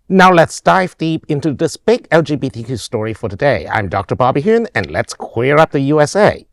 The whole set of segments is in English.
Now let's dive deep into this big LGBTQ story for today. I'm Dr. Bobby Huynh, and let's queer up the USA.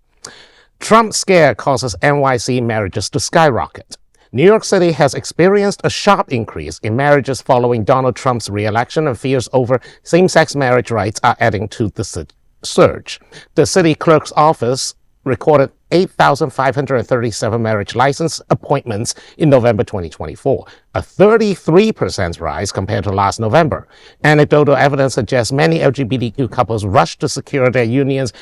Trump scare causes NYC marriages to skyrocket. New York City has experienced a sharp increase in marriages following Donald Trump's re-election, and fears over same-sex marriage rights are adding to the surge. The city clerk's office recorded 8,537 marriage license appointments in November 2024, a 33% rise compared to last November. Anecdotal evidence suggests many LGBTQ couples rushed to secure their unions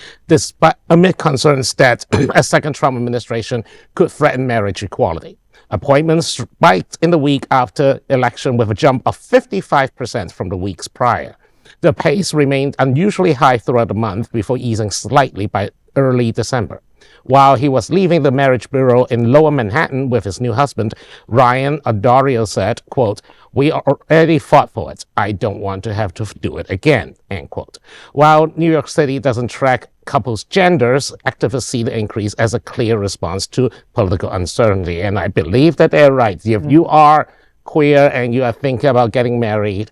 amid concerns that a second Trump administration could threaten marriage equality. Appointments spiked in the week after election with a jump of 55% from the weeks prior. The pace remained unusually high throughout the month before easing slightly by early December. While he was leaving the marriage bureau in Lower Manhattan with his new husband, Ryan Addario said, quote, "We already fought for it. I don't want to have to do it again," end quote. While New York City doesn't track couples' genders, activists see the increase as a clear response to political uncertainty. And I believe that they're right. If you are queer and you are thinking about getting married,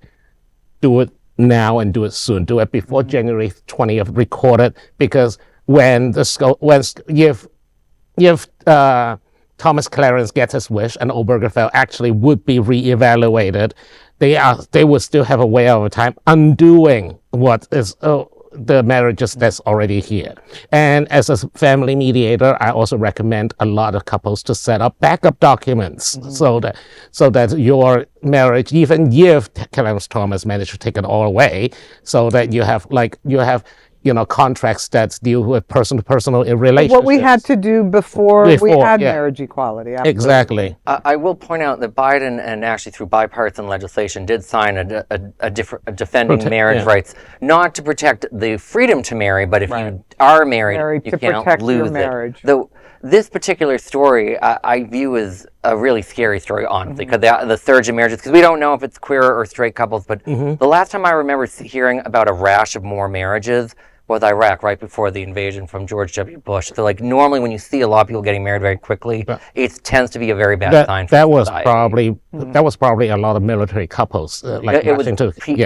do it now and do it soon. Do it before January 20th, record it, because when Thomas Clarence gets his wish and Obergefell actually would be reevaluated, they would still have a way of time undoing what is the marriages that's already here. And as a family mediator, I also recommend a lot of couples to set up backup documents so that your marriage, even if Clarence Thomas managed to take it all away, so that you have contracts that deal with person-to-personal relationships. What we had to do before we had marriage equality. Absolutely. Exactly. I will point out that Biden, and actually through bipartisan legislation, did sign a defending marriage rights, not to protect the freedom to marry, but if you are married you can't lose it. Though this particular story I view as a really scary story, honestly, because the surge in marriages, because we don't know if it's queer or straight couples, but the last time I remember hearing about a rash of more marriages was Iraq, right before the invasion from George W. Bush. So, normally when you see a lot of people getting married very quickly, it tends to be a very bad sign for society. That was probably a lot of military couples. It was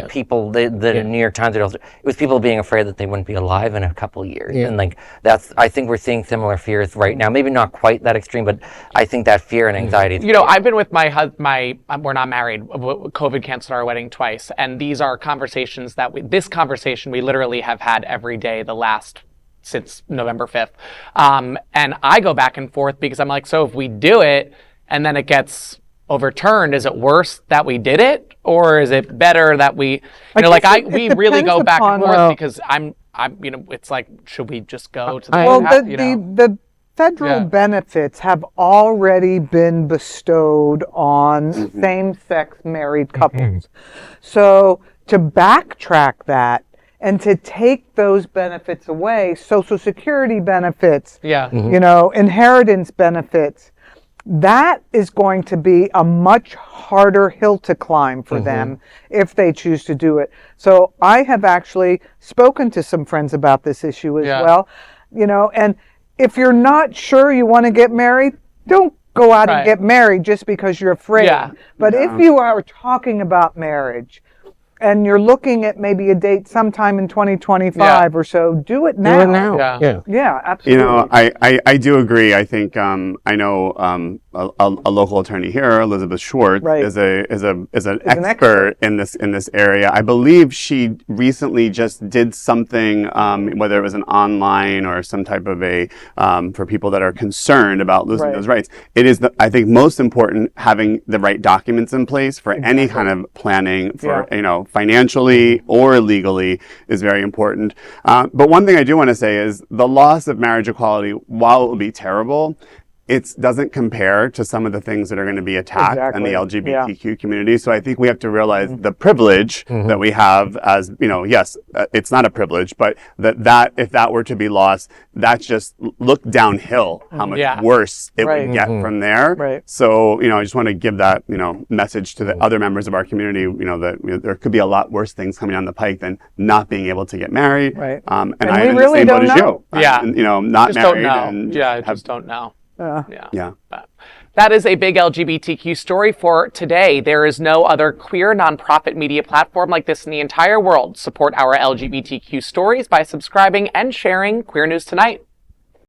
people, the New York Times, it was people being afraid that they wouldn't be alive in a couple of years. Yeah. And I think we're seeing similar fears right now. Maybe not quite that extreme, but I think that fear and anxiety. I've been with my husband, we're not married. COVID canceled our wedding twice. And these are conversations this conversation we literally have had every day since November 5th. And I go back and forth because I'm like, so if we do it and then it gets overturned, is it worse that we did it, or is it better that we really go back and forth because I'm it's like, should we just go to the federal benefits have already been bestowed on same-sex married couples. So to backtrack that and to take those benefits away, Social Security benefits, inheritance benefits, that is going to be a much harder hill to climb for them if they choose to do it. So I have actually spoken to some friends about this issue as well, and if you're not sure you want to get married, don't go out and get married just because you're afraid. Yeah. But if you are talking about marriage, and you're looking at maybe a date sometime in 2025 or so, do it now. Do it now. Yeah, absolutely. I do agree. I think I know a local attorney here, Elizabeth Schwartz, is an expert in this area. I believe she recently just did something, whether it was an online or some type of a for people that are concerned about losing those rights. It is I think most important having the right documents in place for any kind of planning for financially or legally is very important. But one thing I do want to say is the loss of marriage equality, while it will be terrible, it doesn't compare to some of the things that are going to be attacked in the LGBTQ community. So I think we have to realize the privilege that we have as, yes, it's not a privilege, but that if that were to be lost, that's just look downhill how much worse it would get from there. Right. So, I just want to give that, message to the other members of our community, that there could be a lot worse things coming down the pike than not being able to get married. Right. And I'm in the same boat as you. Yeah. Not just married. Don't know. I just don't know. Yeah. But That is a big LGBTQ story for today. There is no other queer nonprofit media platform like this in the entire world. Support our LGBTQ stories by subscribing and sharing Queer News Tonight.